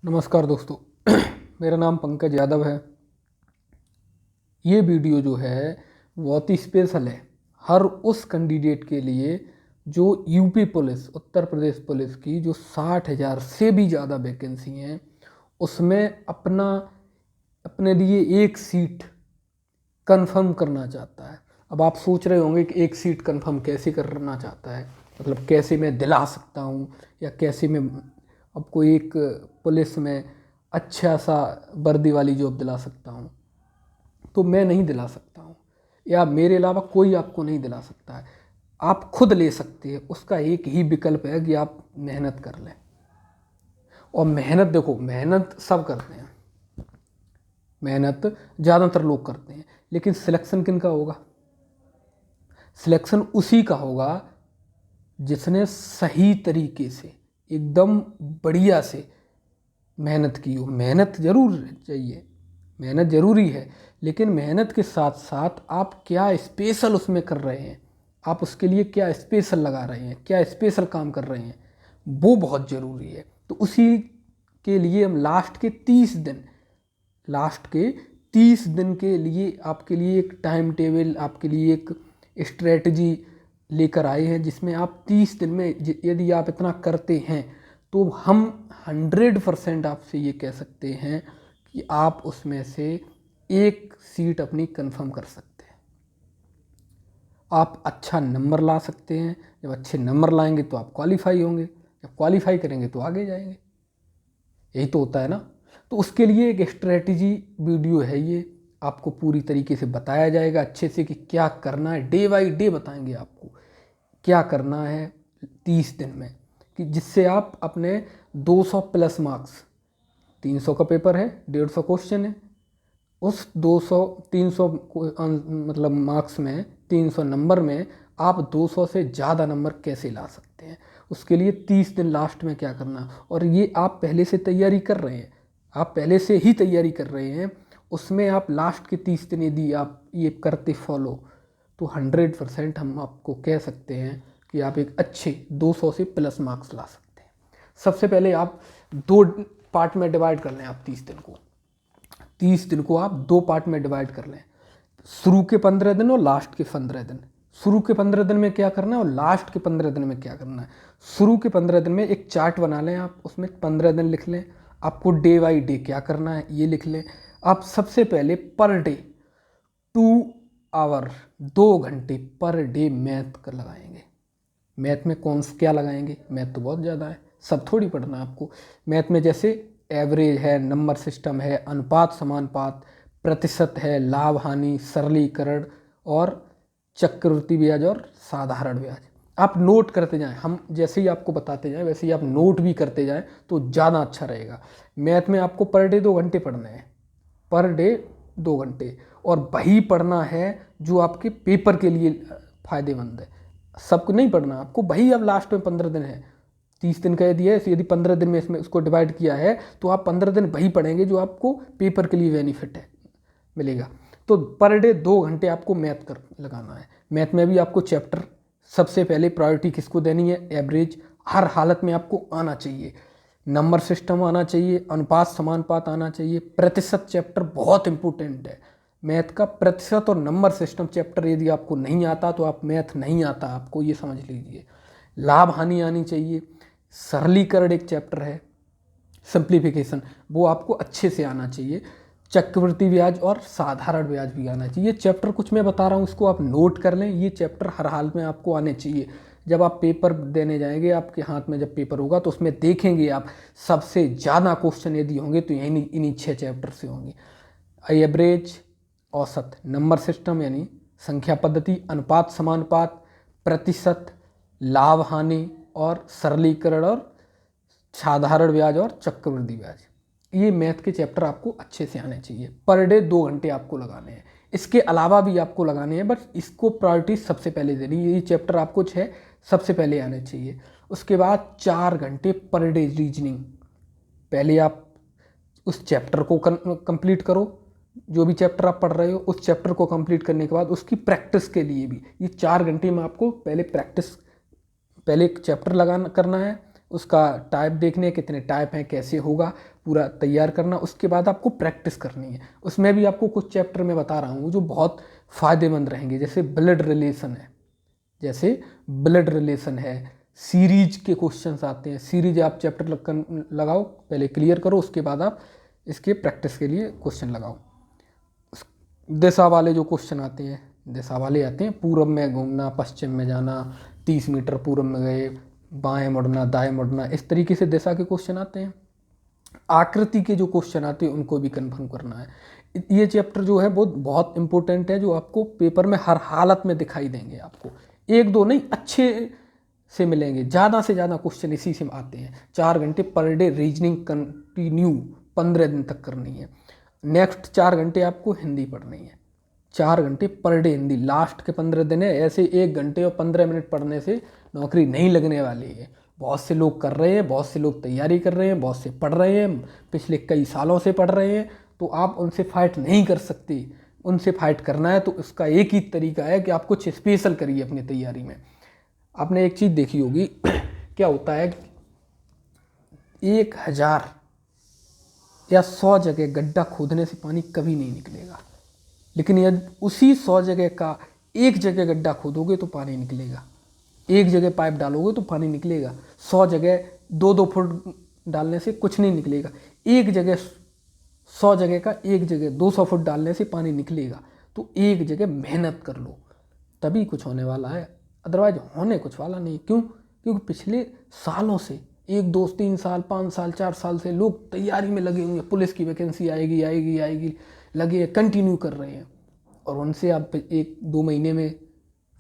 नमस्कार दोस्तों। मेरा नाम पंकज यादव है। ये वीडियो जो है बहुत ही स्पेशल है हर उस कैंडिडेट के लिए जो UP police, Uttar Pradesh police की जो 60,000 से भी ज़्यादा वैकेंसी हैं उसमें अपने लिए एक सीट कंफर्म करना चाहता है। अब आप सोच रहे होंगे कि एक सीट कंफर्म कैसे करना चाहता है, मतलब कैसे मैं दिला सकता हूँ या कैसे मैं आपको एक पुलिस में अच्छा सा वर्दी वाली जॉब दिला सकता हूँ। तो मैं नहीं दिला सकता हूँ या मेरे अलावा कोई आपको नहीं दिला सकता है। आप खुद ले सकते हैं। उसका एक ही विकल्प है कि आप मेहनत कर लें। और मेहनत देखो, मेहनत सब करते हैं, मेहनत ज़्यादातर लोग करते हैं, लेकिन सिलेक्शन किन का होगा? सिलेक्शन उसी का होगा जिसने सही तरीके से एकदम बढ़िया से मेहनत की हो। मेहनत ज़रूर चाहिए, मेहनत ज़रूरी है, लेकिन मेहनत के साथ साथ आप क्या स्पेशल उसमें कर रहे हैं, आप उसके लिए क्या स्पेशल लगा रहे हैं, क्या स्पेशल काम कर रहे हैं, वो बहुत ज़रूरी है। तो उसी के लिए हम लास्ट के 30 दिन के लिए आपके लिए एक टाइम टेबल, आपके लिए एक स्ट्रेटजी लेकर आए हैं, जिसमें आप 30 दिन में यदि आप इतना करते हैं तो हम 100% आपसे ये कह सकते हैं कि आप उसमें से एक सीट अपनी कंफर्म कर सकते हैं। आप अच्छा नंबर ला सकते हैं। जब अच्छे नंबर लाएंगे तो आप क्वालिफाई होंगे, जब क्वालिफाई करेंगे तो आगे जाएंगे। यही तो होता है ना। तो उसके लिए एक स्ट्रेटजी वीडियो है, ये आपको पूरी तरीके से बताया जाएगा अच्छे से कि क्या करना है। डे बाय डे बताएंगे आपको क्या करना है 30 दिन में, कि जिससे आप अपने 200 प्लस मार्क्स, 300 का पेपर है, 150 क्वेश्चन है, उस 200 300 मतलब मार्क्स में, 300 नंबर में आप 200 से ज़्यादा नंबर कैसे ला सकते हैं। उसके लिए 30 दिन लास्ट में क्या करना, और ये आप पहले से तैयारी कर रहे हैं, आप पहले से ही तैयारी कर रहे हैं। उसमें आप लास्ट के 30 दिन यदि आप ये करते फॉलो, तो 100% हम आपको कह सकते हैं कि आप एक अच्छे 200 से प्लस मार्क्स ला सकते हैं। सबसे पहले आप दो पार्ट में डिवाइड कर लें। आप 30 दिन को आप दो पार्ट में डिवाइड कर लें। शुरू के 15 दिन और लास्ट के 15 दिन। शुरू के 15 दिन में क्या करना है और लास्ट के 15 दिन में क्या करना है। शुरू के 15 दिन में एक चार्ट बना लें, आप उसमें 15 दिन लिख लें। आपको डे बाई डे क्या करना है ये लिख लें। आप सबसे पहले पर डे 2 आवर, 2 घंटे पर डे मैथ कर लगाएंगे। मैथ में कौन सा क्या लगाएंगे? मैथ तो बहुत ज़्यादा है, सब थोड़ी पढ़ना है आपको। मैथ में जैसे एवरेज है, नंबर सिस्टम है, अनुपात समानुपात, प्रतिशत है, लाभ हानि, सरलीकरण और चक्रवृद्धि ब्याज और साधारण ब्याज। आप नोट करते जाएं, हम जैसे ही आपको बताते जाएं वैसे ही आप नोट भी करते जाएं तो ज़्यादा अच्छा रहेगा। मैथ में आपको पर डे 2 घंटे पढ़ना है, पर डे 2 घंटे, और वही पढ़ना है जो आपके पेपर के लिए फ़ायदेमंद है। सबको नहीं पढ़ना आपको, वही अब लास्ट में 15 दिन है। 30 दिन का यदि है, यदि 15 दिन में इसमें उसको डिवाइड किया है तो आप 15 दिन वही पढ़ेंगे जो आपको पेपर के लिए बेनिफिट है मिलेगा। तो पर डे 2 घंटे आपको मैथ कर लगाना है। मैथ में भी आपको चैप्टर सबसे पहले प्रायोरिटी किसको देनी है? एवरेज हर हालत में आपको आना चाहिए, नंबर सिस्टम आना चाहिए, अनुपात समानुपात आना चाहिए, प्रतिशत चैप्टर बहुत इंपॉर्टेंट है। मैथ का प्रतिशत और नंबर सिस्टम चैप्टर यदि आपको नहीं आता तो आप मैथ नहीं आता आपको, ये समझ लीजिए। लाभ हानि आनी चाहिए। सरलीकरण एक चैप्टर है, सिंप्लीफिकेशन, वो आपको अच्छे से आना चाहिए। चक्रवृद्धि ब्याज और साधारण ब्याज भी आना चाहिए। चैप्टर कुछ मैं बता रहा हूँ इसको आप नोट कर लें, ये चैप्टर हर हाल में आपको आने चाहिए। जब आप पेपर देने जाएंगे, आपके हाथ में जब पेपर होगा तो उसमें देखेंगे आप सबसे ज़्यादा क्वेश्चन यदि होंगे तो यही इन्हीं 6 चैप्टर से होंगे। एवरेज, औसत, नंबर सिस्टम यानी संख्या पद्धति, अनुपात समानुपात, प्रतिशत, लाभ हानि और सरलीकरण और साधारण ब्याज और चक्रवृद्धि ब्याज। ये मैथ के चैप्टर आपको अच्छे से आने चाहिए। पर डे 2 घंटे आपको लगाने हैं। इसके अलावा भी आपको लगाने हैं, बट इसको प्रायोरिटी सबसे पहले देनी है। ये चैप्टर आपको 6 सबसे पहले आने चाहिए। उसके बाद 4 घंटे पर डे रीजनिंग। पहले आप उस चैप्टर को कंप्लीट करो, जो भी चैप्टर आप पढ़ रहे हो उस चैप्टर को कंप्लीट करने के बाद उसकी प्रैक्टिस के लिए भी ये 4 घंटे में आपको पहले प्रैक्टिस, पहले एक चैप्टर लगाना करना है, उसका टाइप देखने, कितने टाइप हैं, कैसे होगा, पूरा तैयार करना। उसके बाद आपको प्रैक्टिस करनी है। उसमें भी आपको कुछ चैप्टर में बता रहा हूँ जो बहुत फ़ायदेमंद रहेंगे, जैसे ब्लड रिलेशन है, जैसे ब्लड रिलेशन है, सीरीज के क्वेश्चंस आते हैं। सीरीज आप चैप्टर लगाओ, पहले क्लियर करो, उसके बाद आप इसके प्रैक्टिस के लिए क्वेश्चन लगाओ। दिशा वाले जो क्वेश्चन आते हैं, दिशा वाले आते हैं, पूर्व में घूमना, पश्चिम में जाना, 30 मीटर पूर्व में गए, बाएं मुड़ना, दाएं मुड़ना, इस तरीके से दिशा के क्वेश्चन आते हैं। आकृति के जो क्वेश्चन आते हैं उनको भी कन्फर्म करना है। ये चैप्टर जो है वो बहुत इंपॉर्टेंट है, जो आपको पेपर में हर हालत में दिखाई देंगे। आपको एक दो नहीं, अच्छे से मिलेंगे। ज़्यादा से ज़्यादा क्वेश्चन इसी से आते हैं। 4 घंटे पर डे रीजनिंग कंटिन्यू 15 दिन तक करनी है। नेक्स्ट 4 घंटे आपको हिंदी पढ़नी है। 4 घंटे पर डे हिंदी, लास्ट के 15 दिन है। ऐसे 1 घंटे और 15 मिनट पढ़ने से नौकरी नहीं लगने वाली है। बहुत से लोग कर रहे हैं, बहुत से लोग तैयारी कर रहे हैं, बहुत से पढ़ रहे हैं, पिछले कई सालों से पढ़ रहे हैं। तो आप उनसे फाइट नहीं कर सकते। उनसे फाइट करना है तो उसका एक ही तरीका है कि आप कुछ स्पेशल करिए अपनी तैयारी में। आपने एक चीज़ देखी होगी क्या होता है, 1000 या 100 जगह गड्ढा खोदने से पानी कभी नहीं निकलेगा, लेकिन यदि उसी 100 जगह का एक जगह गड्ढा खोदोगे तो पानी निकलेगा। एक जगह पाइप डालोगे तो पानी निकलेगा। 100 जगह 2-2 फुट डालने से कुछ नहीं निकलेगा। एक जगह 100 जगह का एक जगह 200 फुट डालने से पानी निकलेगा। तो एक जगह मेहनत कर लो, तभी कुछ होने वाला है, अदरवाइज होने कुछ वाला नहीं। क्यों? क्योंकि पिछले सालों से 1-2-3 साल 5 साल 4 साल से लोग तैयारी में लगे हुए हैं। पुलिस की वैकेंसी आएगी आएगी आएगी लगे, कंटिन्यू कर रहे हैं। और उनसे आप 1-2 महीने में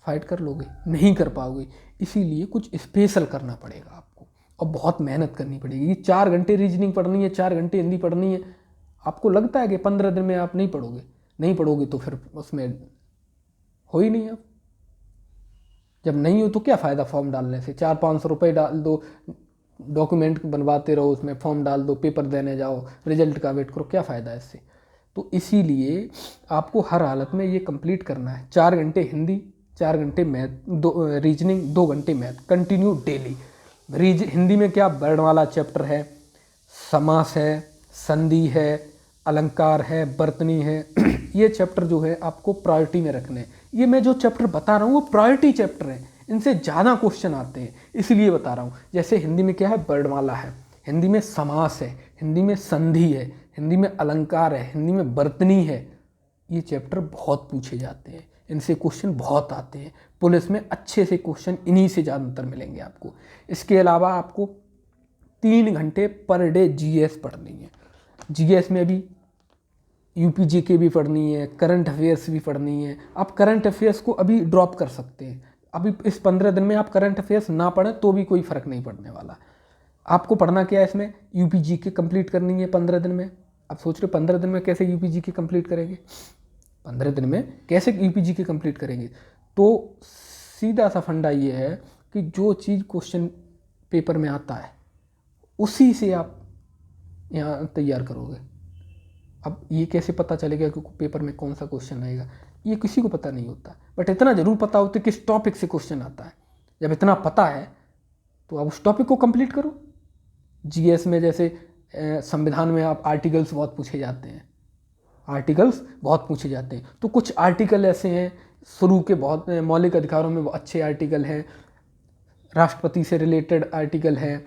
फाइट कर लोगे? नहीं कर पाओगे। इसीलिए कुछ स्पेशल करना पड़ेगा आपको, और बहुत मेहनत करनी पड़ेगी। ये 4 घंटे रीजनिंग पढ़नी है, 4 घंटे हिंदी पढ़नी है। आपको लगता है कि 15 दिन में आप नहीं पढ़ोगे? नहीं पढ़ोगे तो फिर उसमें हो ही नहीं। आप जब नहीं हो तो क्या फ़ायदा फॉर्म डालने से? 400-500 रुपये डाल दो, डॉक्यूमेंट बनवाते रहो, उसमें फॉर्म डाल दो, पेपर देने जाओ, रिजल्ट का वेट करो, क्या फ़ायदा है इससे? तो इसीलिए आपको हर हालत में ये कंप्लीट करना है। 4 घंटे हिंदी, 4 घंटे मैथ, 2 रीजनिंग, 2 घंटे मैथ, कंटिन्यू डेली। हिंदी में क्या वर्णमाला चैप्टर है, समास है, संधि है, अलंकार है, वर्तनी है। ये चैप्टर जो है आपको प्रायोरिटी में रखने हैं। ये मैं जो चैप्टर बता रहा हूँ वो प्रायोरिटी चैप्टर है, इनसे ज़्यादा क्वेश्चन आते हैं, इसलिए बता रहा हूँ। जैसे हिंदी में क्या है, वर्णमाला है, हिंदी में समास है, हिंदी में संधि है, हिंदी में अलंकार है, हिंदी में वर्तनी है। ये चैप्टर बहुत पूछे जाते हैं, इनसे क्वेश्चन बहुत आते हैं। पुलिस में अच्छे से क्वेश्चन इन्हीं से ज़्यादातर मिलेंगे आपको। इसके अलावा आपको 3 घंटे पर डे जीएस पढ़नी है। जीएस में भी यूपी जीके भी पढ़नी है, करंट अफेयर्स भी पढ़नी है। आप करंट अफेयर्स को अभी ड्रॉप कर सकते हैं। अभी इस 15 दिन में आप करंट अफेयर्स ना पढ़ें तो भी कोई फ़र्क नहीं पड़ने वाला। आपको पढ़ना क्या है इसमें, यूपी जीके कंप्लीट करनी है 15 दिन में। आप सोच रहे हो 15 दिन में कैसे यूपी जीके कंप्लीट करेंगे? 15 दिन में कैसे यूपी जीके कंप्लीट करेंगे? तो सीधा सा फंडा ये है कि जो चीज़ क्वेश्चन पेपर में आता है उसी से आप यहाँ तैयार करोगे। अब ये कैसे पता चलेगा कि पेपर में कौन सा क्वेश्चन आएगा? ये किसी को पता नहीं होता, बट इतना ज़रूर पता होता है किस टॉपिक से क्वेश्चन आता है। जब इतना पता है तो आप उस टॉपिक को कंप्लीट करो। जीएस में जैसे संविधान में आप आर्टिकल्स बहुत पूछे जाते हैं, आर्टिकल्स बहुत पूछे जाते हैं। तो कुछ आर्टिकल ऐसे हैं शुरू के, बहुत मौलिक अधिकारों में वो अच्छे आर्टिकल हैं, राष्ट्रपति से रिलेटेड आर्टिकल है,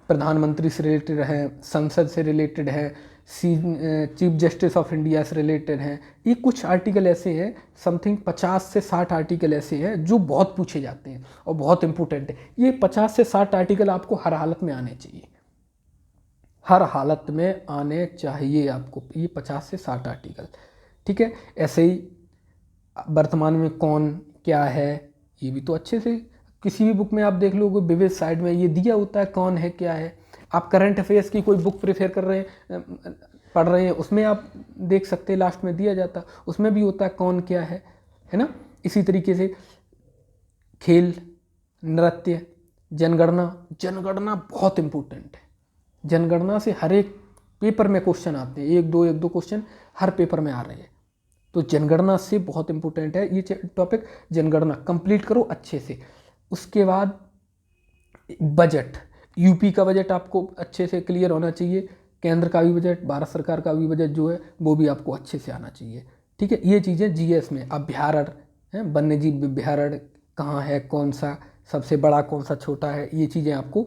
प्रधानमंत्री से रिलेटेड है, संसद से रिलेटेड है, चीफ जस्टिस ऑफ इंडिया से रिलेटेड है। ये कुछ आर्टिकल ऐसे हैं, समथिंग 50 से 60 आर्टिकल ऐसे हैं जो बहुत पूछे जाते हैं और बहुत इंपॉर्टेंट है। ये 50 से 60 आर्टिकल आपको हर हालत में आने चाहिए, हर हालत में आने चाहिए आपको ये 50 से 60 आर्टिकल, ठीक है। ऐसे ही वर्तमान में कौन क्या है, ये भी तो अच्छे से किसी भी बुक में आप देख लोगे, विविध साइड में ये दिया होता है कौन है क्या है। आप करंट अफेयर्स की कोई बुक प्रेफर कर रहे हैं, पढ़ रहे हैं, उसमें आप देख सकते हैं, लास्ट में दिया जाता, उसमें भी होता है कौन क्या है ना। इसी तरीके से खेल, नृत्य, जनगणना, जनगणना बहुत इम्पोर्टेंट है। जनगणना से हर एक पेपर में क्वेश्चन आते हैं, एक दो क्वेश्चन हर पेपर में आ रहे हैं। तो जनगणना से बहुत इम्पोर्टेंट है ये टॉपिक। जनगणना कंप्लीट करो अच्छे से। उसके बाद बजट, यूपी का बजट आपको अच्छे से क्लियर होना चाहिए, केंद्र का भी बजट, भारत सरकार का भी बजट जो है वो भी आपको अच्छे से आना चाहिए। ठीक है, ये चीज़ें जीएस में। अभ्यारण्य है, वन्य जीव अभ्यारण्य कहाँ है, कौन सा सबसे बड़ा, कौन सा छोटा है, ये चीज़ें आपको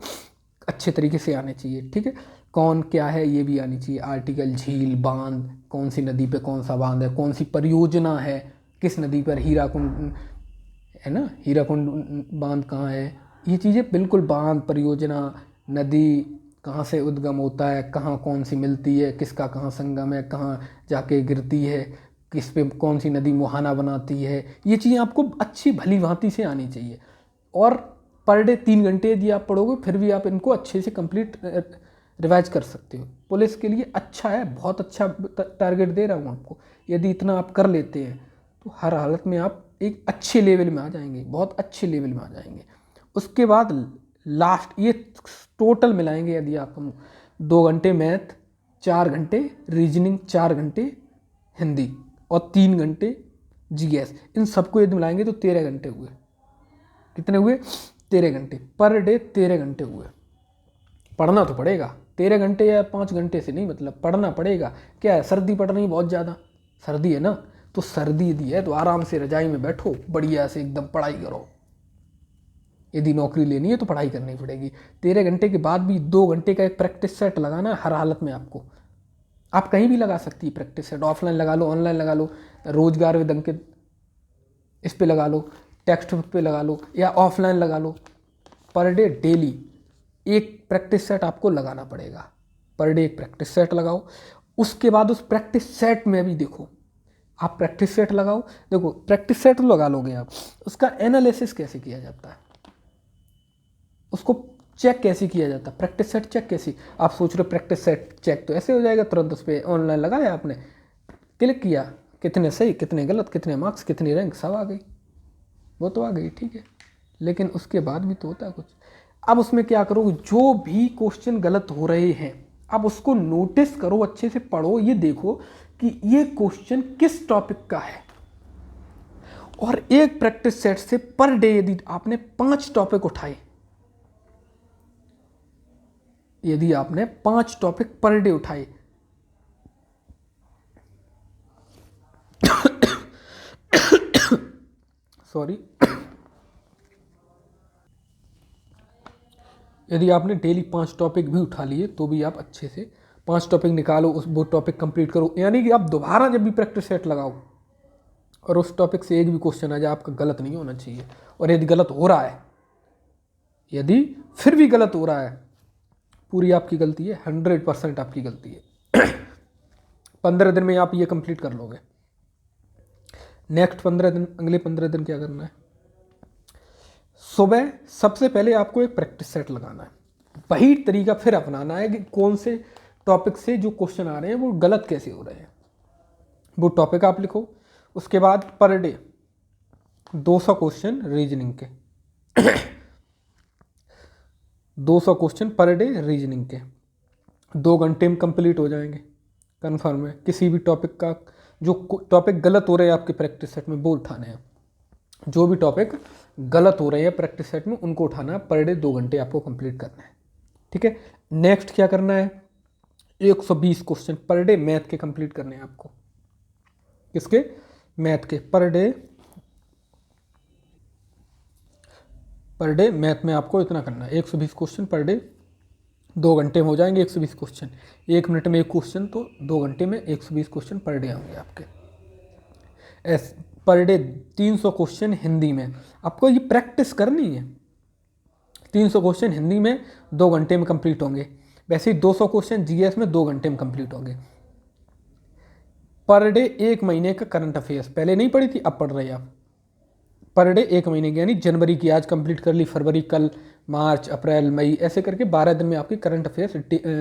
अच्छे तरीके से आने चाहिए। ठीक है, कौन क्या है ये भी आनी चाहिए। आर्टिकल, झील, बांध, कौन सी नदी पे कौन सा बांध है, कौन सी परियोजना है, किस नदी पर, हीराकुंड है ना, हीराकुंड बांध कहाँ है, ये चीज़ें बिल्कुल, बांध, परियोजना, नदी कहाँ से उद्गम होता है, कहाँ कौन सी मिलती है, किसका कहाँ संगम है, कहाँ जाके गिरती है, किस पे कौन सी नदी मुहाना बनाती है, ये चीज़ें आपको अच्छी भली भांति से आनी चाहिए। और पर डे 3 घंटे यदि आप पढ़ोगे फिर भी आप इनको अच्छे से कंप्लीट रिवाइज कर सकते हो। पुलिस के लिए अच्छा है, बहुत अच्छा टारगेट दे रहा हूँ आपको। यदि इतना आप कर लेते हैं तो हर हालत में आप एक अच्छे लेवल में आ जाएंगे, बहुत अच्छे लेवल में आ जाएंगे। उसके बाद लास्ट ये टोटल मिलाएंगे, यदि आप हम 2 घंटे मैथ, 4 घंटे रीजनिंग, 4 घंटे हिंदी और 3 घंटे जीएस, इन सबको यदि मिलाएंगे तो 13 घंटे हुए। कितने हुए? 13 घंटे पर डे, 13 घंटे हुए। पढ़ना तो पड़ेगा 13 घंटे या 5 घंटे से नहीं, मतलब पढ़ना पड़ेगा। क्या है, सर्दी पड़ रही बहुत ज़्यादा, सर्दी है ना, तो सर्दी यदि है तो आराम से रजाई में बैठो, बढ़िया से एकदम पढ़ाई करो। यदि नौकरी लेनी है तो पढ़ाई करनी पड़ेगी। 13 घंटे के बाद भी 2 घंटे का एक प्रैक्टिस सेट लगाना है हर हालत में आपको। आप कहीं भी लगा सकती है प्रैक्टिस सेट, ऑफलाइन लगा लो, ऑनलाइन लगा लो, रोजगार विद अंकित इस पे लगा लो, टेक्स्ट बुक पे लगा लो, या ऑफलाइन लगा लो। पर डे डेली एक प्रैक्टिस सेट आपको लगाना पड़ेगा। पर डे एक प्रैक्टिस सेट लगाओ। उसके बाद उस प्रैक्टिस सेट में भी देखो, आप प्रैक्टिस सेट लगाओ, देखो प्रैक्टिस सेट तो लगा लोगे आप, उसका एनालिसिस कैसे किया जाता है, उसको चेक कैसे किया जाता है, प्रैक्टिस सेट चेक कैसे। आप सोच रहे हो प्रैक्टिस सेट चेक तो ऐसे हो जाएगा, तुरंत उस पर ऑनलाइन लगाया आपने, क्लिक किया, कितने सही, कितने गलत, कितने मार्क्स, कितनी रैंक, सब आ गई, वो तो आ गई, ठीक है। लेकिन उसके बाद भी तो होता है कुछ। अब उसमें क्या करो, जो भी क्वेश्चन गलत हो रहे हैं अब उसको नोटिस करो, अच्छे से पढ़ो, ये देखो कि ये क्वेश्चन किस टॉपिक का है। और एक प्रैक्टिस सेट से पर डे यदि आपने 5 टॉपिक उठाए, यदि आपने 5 टॉपिक पर डे उठाए, सॉरी, यदि आपने डेली 5 टॉपिक भी उठा लिए तो भी आप अच्छे से 5 टॉपिक निकालो, उस वो टॉपिक कंप्लीट करो। यानी कि आप दोबारा जब भी प्रैक्टिस सेट लगाओ और उस टॉपिक से एक भी क्वेश्चन आ जाए, आपका गलत नहीं होना चाहिए। और यदि गलत हो रहा है, यदि फिर भी गलत हो रहा है, पूरी आपकी गलती है, 100% आपकी गलती है। 15 दिन में आप ये कंप्लीट कर लोगे। नेक्स्ट 15 दिन, अगले 15 दिन क्या करना है, सुबह सबसे पहले आपको एक प्रैक्टिस सेट लगाना है। वही तरीका फिर अपनाना है कि कौन से टॉपिक से जो क्वेश्चन आ रहे हैं वो गलत कैसे हो रहे हैं, वो टॉपिक आप लिखो। उसके बाद पर डे 200 क्वेश्चन रीजनिंग के, 200 क्वेश्चन पर डे रीजनिंग के 2 घंटे में कंप्लीट हो जाएंगे, कन्फर्म है। किसी भी टॉपिक का, जो टॉपिक गलत हो रहे हैं आपके प्रैक्टिस सेट में वो उठाने हैं। जो भी टॉपिक गलत हो रहे हैं प्रैक्टिस सेट में उनको उठाना है, पर डे 2 घंटे आपको कंप्लीट करना है, ठीक है। नेक्स्ट क्या करना है, 120 क्वेश्चन पर डे मैथ के कंप्लीट करने हैं आपको। किसके? मैथ के। पर डे मैथ में आपको इतना करना है, 120 क्वेश्चन पर डे, 2 घंटे में हो जाएंगे 120 क्वेश्चन। 1 मिनट में एक क्वेश्चन, तो 2 घंटे में 120 क्वेश्चन पर डे होंगे आपके। पर डे 300 क्वेश्चन हिंदी में, आपको ये प्रैक्टिस करनी है। 300 क्वेश्चन हिंदी में 2 घंटे में कंप्लीट होंगे। वैसे ही 200 क्वेश्चन जीएस में 2 घंटे में कंप्लीट होंगे। पर डे 1 महीने का करंट अफेयर्स, पहले नहीं पढ़ी थी, अब पढ़ रहे हैं आप। पर डे 1 महीने की, यानी जनवरी की आज कंप्लीट कर ली, फरवरी कल, मार्च, अप्रैल, मई, ऐसे करके 12 दिन में आपकी करंट अफेयर्स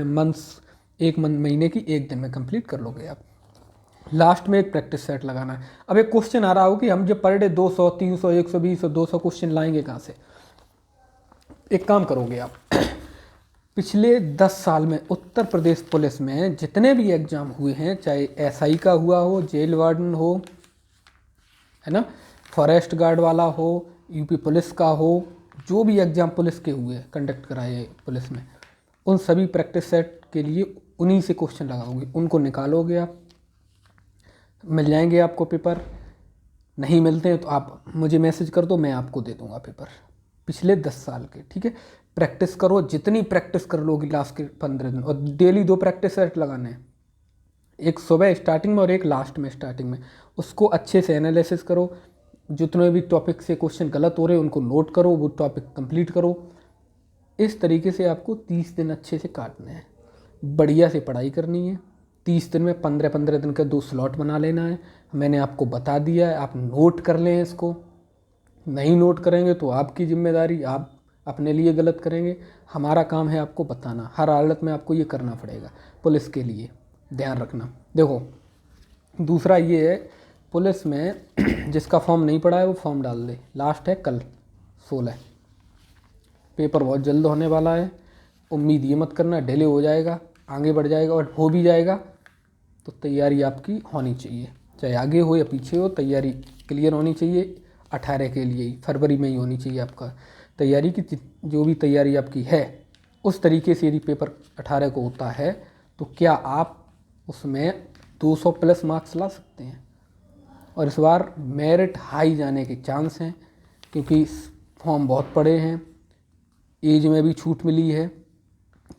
मंथ्स, 1 महीने की 1 दिन में कंप्लीट कर लोगे आप। लास्ट में एक प्रैक्टिस सेट लगाना है। अब एक क्वेश्चन आ रहा हो कि हम जब पर डे 200, 300, 120 और 200 क्वेश्चन लाएंगे कहाँ से। एक काम करोगे आप, पिछले 10 साल में उत्तर प्रदेश पुलिस में जितने भी एग्जाम हुए हैं, चाहे एसआई का हुआ हो, जेल वार्डन हो, है ना, फॉरेस्ट गार्ड वाला हो, यूपी पुलिस का हो, जो भी एग्ज़ाम पुलिस के हुए कंडक्ट कराए पुलिस में, उन सभी प्रैक्टिस सेट के लिए उन्हीं से क्वेश्चन लगाओगे, उनको निकालोगे आप, मिल जाएंगे आपको पेपर। नहीं मिलते हैं तो आप मुझे मैसेज कर दो, मैं आपको दे दूंगा पेपर पिछले 10 साल के। ठीक है, प्रैक्टिस करो, जितनी प्रैक्टिस कर लोगे लास्ट के 15 दिन, और डेली 2 प्रैक्टिस सेट लगाने हैं, एक सुबह स्टार्टिंग में और एक लास्ट में स्टार्टिंग में। उसको अच्छे से एनालिसिस करो, जितने भी टॉपिक से क्वेश्चन गलत हो रहे हैं उनको नोट करो, वो टॉपिक कंप्लीट करो। इस तरीके से आपको 30 दिन अच्छे से काटने हैं, बढ़िया से पढ़ाई करनी है। 30 दिन में 15-15 दिन का 2 स्लॉट बना लेना है। मैंने आपको बता दिया है, आप नोट कर लें इसको। नहीं नोट करेंगे तो आपकी जिम्मेदारी, आप अपने लिए गलत करेंगे। हमारा काम है आपको बताना, हर हालत में आपको ये करना पड़ेगा पुलिस के लिए, ध्यान रखना। देखो दूसरा ये है, पुलिस में जिसका फॉर्म नहीं पड़ा है वो फॉर्म डाल दे, लास्ट है कल 16। पेपर बहुत जल्द होने वाला है, उम्मीद ये मत करना डिले हो जाएगा, आगे बढ़ जाएगा, और हो भी जाएगा तो तैयारी आपकी होनी चाहिए, चाहे आगे हो या पीछे हो, तैयारी क्लियर होनी चाहिए। 18 के लिए ही, फरवरी में ही होनी चाहिए आपका तैयारी की। जो भी तैयारी आपकी है उस तरीके से यदि पेपर 18 को होता है तो क्या आप उसमें 200 प्लस मार्क्स ला सकते हैं। और इस बार मेरिट हाई जाने के चांस हैं, क्योंकि फॉर्म बहुत पड़े हैं, एज में भी छूट मिली है,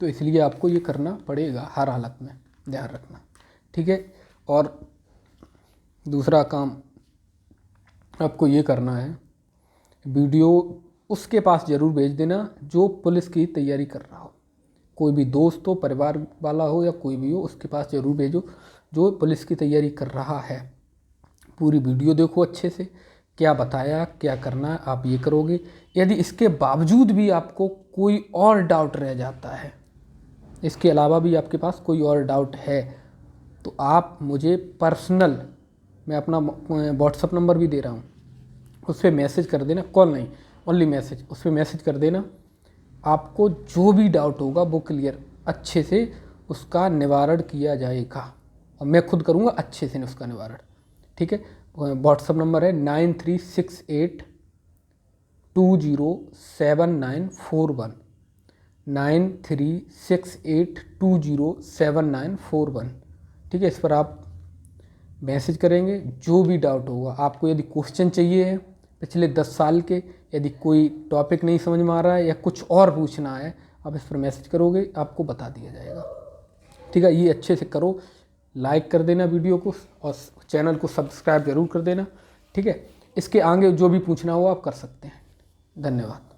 तो इसलिए आपको ये करना पड़ेगा हर हालत में, ध्यान रखना। ठीक है, और दूसरा काम आपको ये करना है, वीडियो उसके पास ज़रूर भेज देना जो पुलिस की तैयारी कर रहा हो, कोई भी दोस्त हो, परिवार वाला हो, या कोई भी हो, उसके पास ज़रूर भेजो जो पुलिस की तैयारी कर रहा है। पूरी वीडियो देखो अच्छे से, क्या बताया, क्या करना है, आप ये करोगे। यदि इसके बावजूद भी आपको कोई और डाउट रह जाता है, इसके अलावा भी आपके पास कोई और डाउट है, तो आप मुझे पर्सनल, मैं अपना व्हाट्सअप नंबर भी दे रहा हूँ, उस पर मैसेज कर देना, कॉल नहीं, ओनली मैसेज, उस पर मैसेज कर देना। आपको जो भी डाउट होगा वो क्लियर अच्छे से उसका निवारण किया जाएगा, और मैं खुद करूँगा अच्छे से उसका निवारण। ठीक है, व्हाट्सअप नंबर है 9368207941, 9368207941। ठीक है, इस पर आप मैसेज करेंगे, जो भी डाउट होगा आपको। यदि क्वेश्चन चाहिए है पिछले 10 साल के, यदि कोई टॉपिक नहीं समझ में आ रहा है या कुछ और पूछना है, आप इस पर मैसेज करोगे, आपको बता दिया जाएगा। ठीक है, ये अच्छे से करो, लाइक कर देना वीडियो को, और चैनल को सब्सक्राइब जरूर कर देना। ठीक है, इसके आगे जो भी पूछना हो आप कर सकते हैं। धन्यवाद।